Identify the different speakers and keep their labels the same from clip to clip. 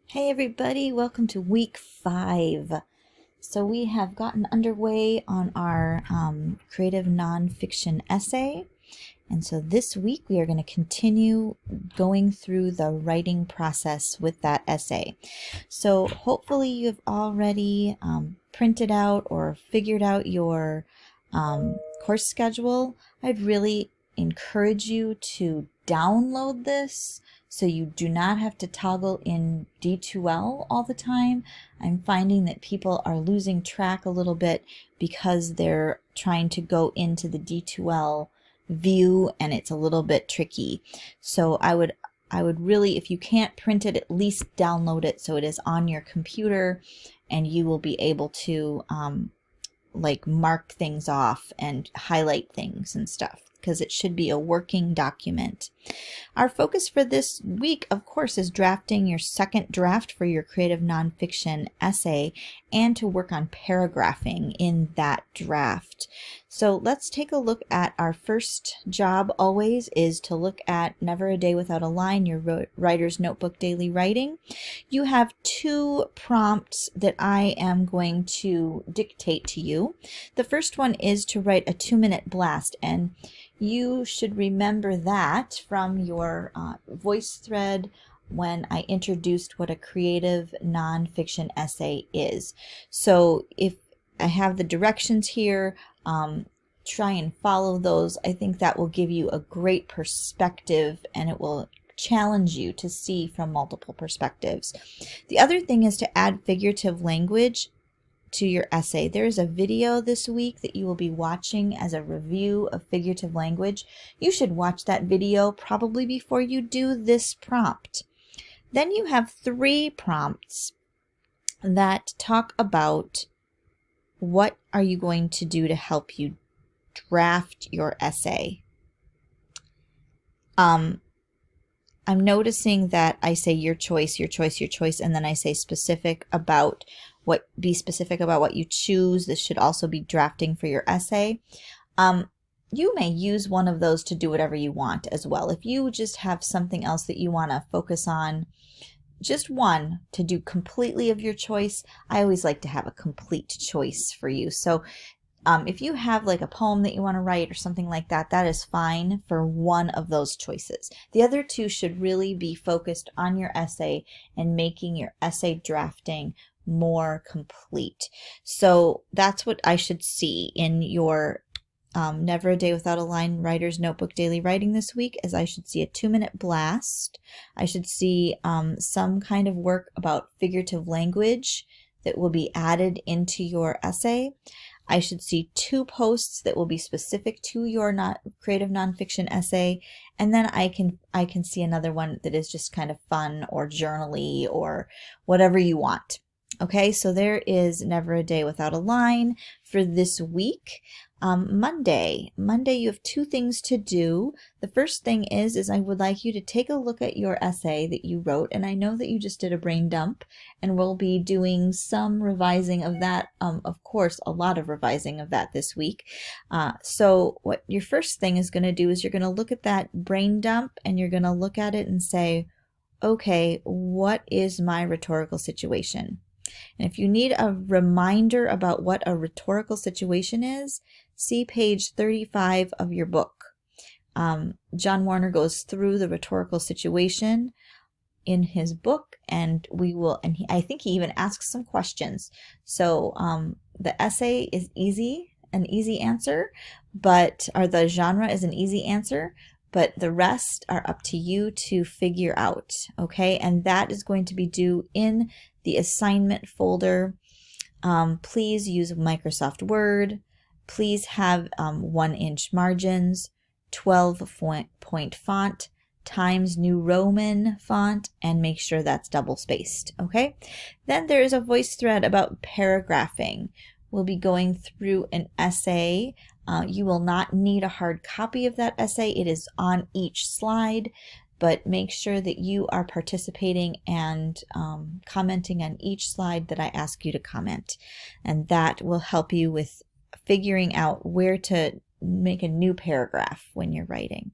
Speaker 1: Hey everybody, welcome to week 5. So we have gotten underway on our creative nonfiction essay. And so this week we are going to continue going through the writing process with that essay. So hopefully you've already printed out or figured out your course schedule. I'd really encourage you to download this so you do not have to toggle in D2L all the time. I'm finding that people are losing track a little bit because they're trying to go into the D2L view and it's a little bit tricky. So I would really, if you can't print it, at least download it so it is on your computer and you will be able to like mark things off and highlight things and stuff, because it should be a working document. Our focus for this week, of course, is drafting your second draft for your creative nonfiction essay and to work on paragraphing in that draft. So let's take a look at our first job. Always is to look at Never a Day Without a Line, your writer's notebook daily writing. You have 2 prompts that I am going to dictate to you. The first one is to write a 2-minute blast, and you should remember that from your voice thread when I introduced what a creative nonfiction essay is. So if I have the directions here, try and follow those. I think that will give you a great perspective and it will challenge you to see from multiple perspectives. The other thing is to add figurative language to your essay. There is a video this week that you will be watching as a review of figurative language. You should watch that video probably before you do this prompt. Then you have 3 prompts that talk about what are you going to do to help you draft your essay. I'm noticing that I say your choice, your choice, your choice, and then I say specific about be specific about what you choose. This should also be drafting for your essay. You may use one of those to do whatever you want as well. If you just have something else that you want to focus on, just one to do completely of your choice. I always like to have a complete choice for you. So if you have like a poem that you want to write or something like that, that is fine for one of those choices. The other 2 should really be focused on your essay and making your essay drafting more complete. So that's what I should see in your Never a Day Without a Line writer's notebook daily writing this week, as I should see a 2-minute blast. I should see some kind of work about figurative language that will be added into your essay. I should see 2 posts that will be specific to your creative nonfiction essay, and then I can see another one that is just kind of fun or journaly or whatever you want. Okay, so there is Never a Day Without a Line for this week. Monday you have 2 things to do. The first thing is I would like you to take a look at your essay that you wrote, and I know that you just did a brain dump, and we'll be doing some revising of that, of course a lot of revising of that this week. So what your first thing is going to do is you're going to look at that brain dump and you're going to look at it and say, okay, what is my rhetorical situation? And if you need a reminder about what a rhetorical situation is, see page 35 of your book. John Warner goes through the rhetorical situation in his book, and I think he even asks some questions. So the essay is an easy answer, or the genre is an easy answer, but the rest are up to you to figure out, okay? And that is going to be due in the assignment folder. Please use Microsoft Word. Please have 1-inch margins, 12-point font, Times New Roman font, and make sure that's double spaced, okay? Then there is a voice thread about paragraphing. We'll be going through an essay. You will not need a hard copy of that essay. It is on each slide, but make sure that you are participating and commenting on each slide that I ask you to comment. And that will help you with figuring out where to make a new paragraph when you're writing.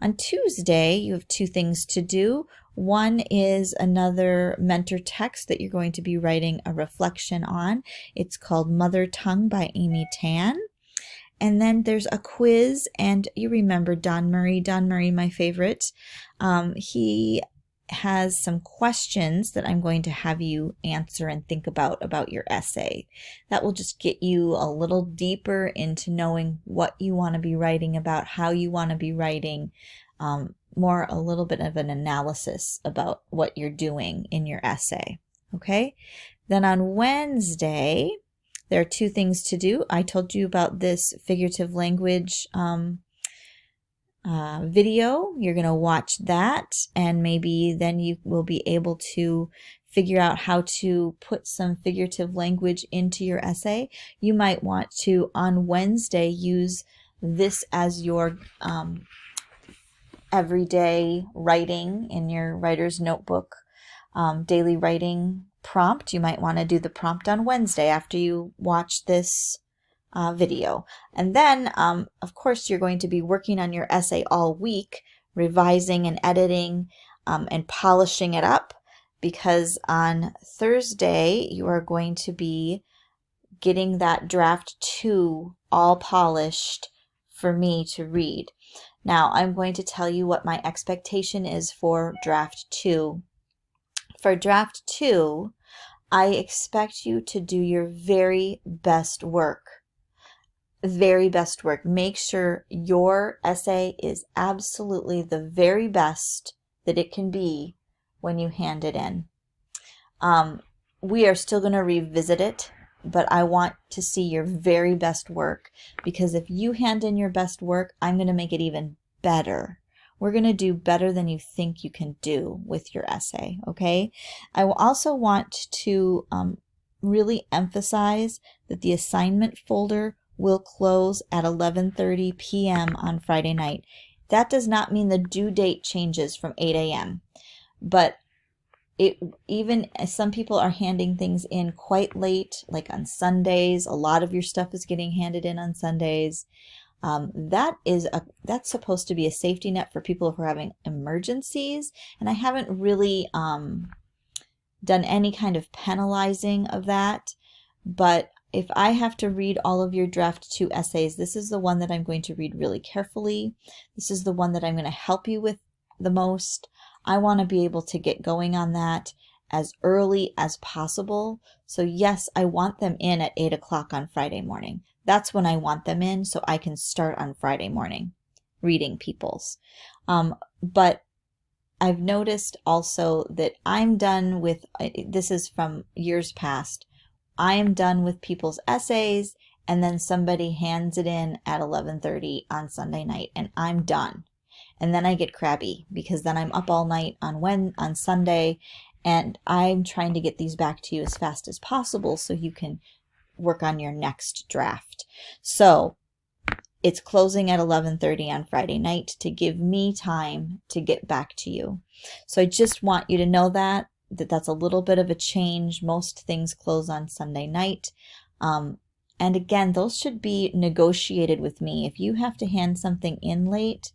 Speaker 1: On Tuesday, you have two things to do. One is another mentor text that you're going to be writing a reflection on. It's called Mother Tongue by Amy Tan. And then there's a quiz, and you remember Don Murray, my favorite. He has some questions that I'm going to have you answer and think about your essay. That will just get you a little deeper into knowing what you want to be writing about, how you want to be writing, more a little bit of an analysis about what you're doing in your essay. Okay? Then on Wednesday, there are two things to do. I told you about this figurative language video. You're going to watch that, and maybe then you will be able to figure out how to put some figurative language into your essay. You might want to, on Wednesday, use this as your everyday writing in your writer's notebook, daily writing prompt. You might want to do the prompt on Wednesday after you watch this video. And then, of course, you're going to be working on your essay all week, revising and editing and polishing it up, because on Thursday, you are going to be getting that draft 2 all polished for me to read. Now, I'm going to tell you what my expectation is for draft 2. For draft 2, I expect you to do your very best work. Very best work. Make sure your essay is absolutely the very best that it can be when you hand it in. We are still going to revisit it, but I want to see your very best work, because if you hand in your best work, I'm going to make it even better. We're going to do better than you think you can do with your essay, okay? I will also want to really emphasize that the assignment folder will close at 11:30 p.m. on Friday night. That does not mean the due date changes from 8 a.m., but even some people are handing things in quite late, like on Sundays. A lot of your stuff is getting handed in on Sundays. That's supposed to be a safety net for people who are having emergencies, and I haven't really done any kind of penalizing of that. But if I have to read all of your draft 2 essays, this is the one that I'm going to read really carefully. This is the one that I'm going to help you with the most. I want to be able to get going on that as early as possible. So yes, I want them in at 8 o'clock on Friday morning. That's when I want them in, so I can start on Friday morning reading people's. But I've noticed also that I'm done with, this is from years past, I am done with people's essays, and then somebody hands it in at 11:30 on Sunday night, and I'm done. And then I get crabby, because then I'm up all night on Sunday, and I'm trying to get these back to you as fast as possible so you can work on your next draft. So it's closing at 11:30 on Friday night to give me time to get back to you. So I just want you to know that's a little bit of a change. Most things close on Sunday night. And again, those should be negotiated with me. If you have to hand something in late,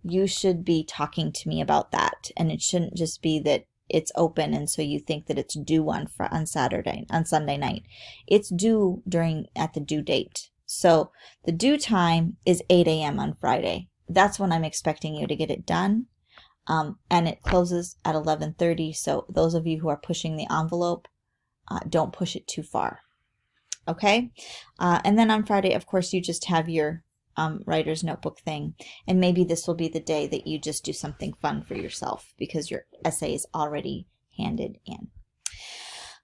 Speaker 1: you should be talking to me about that. And it shouldn't just be that it's open and so you think that it's due on Sunday night. It's due at the due date. So the due time is 8 a.m. on Friday. That's when I'm expecting you to get it done. And it closes at 11:30. So those of you who are pushing the envelope, don't push it too far. Okay? And then on Friday, of course, you just have your writer's notebook thing. And maybe this will be the day that you just do something fun for yourself because your essay is already handed in.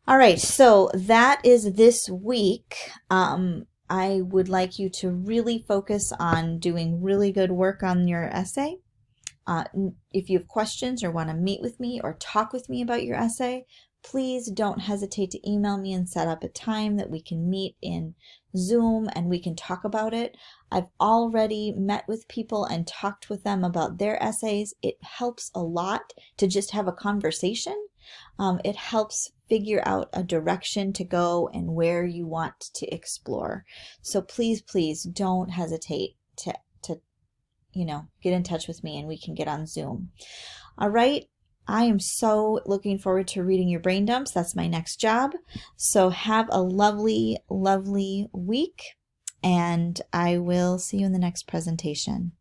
Speaker 1: All right, so that is this week. I would like you to really focus on doing really good work on your essay. If you have questions or want to meet with me or talk with me about your essay, please don't hesitate to email me and set up a time that we can meet in Zoom and we can talk about it. I've already met with people and talked with them about their essays. It helps a lot to just have a conversation. It helps figure out a direction to go and where you want to explore. So please, please don't hesitate to get in touch with me and we can get on Zoom. All right. I am so looking forward to reading your brain dumps. That's my next job. So have a lovely, lovely week, and I will see you in the next presentation.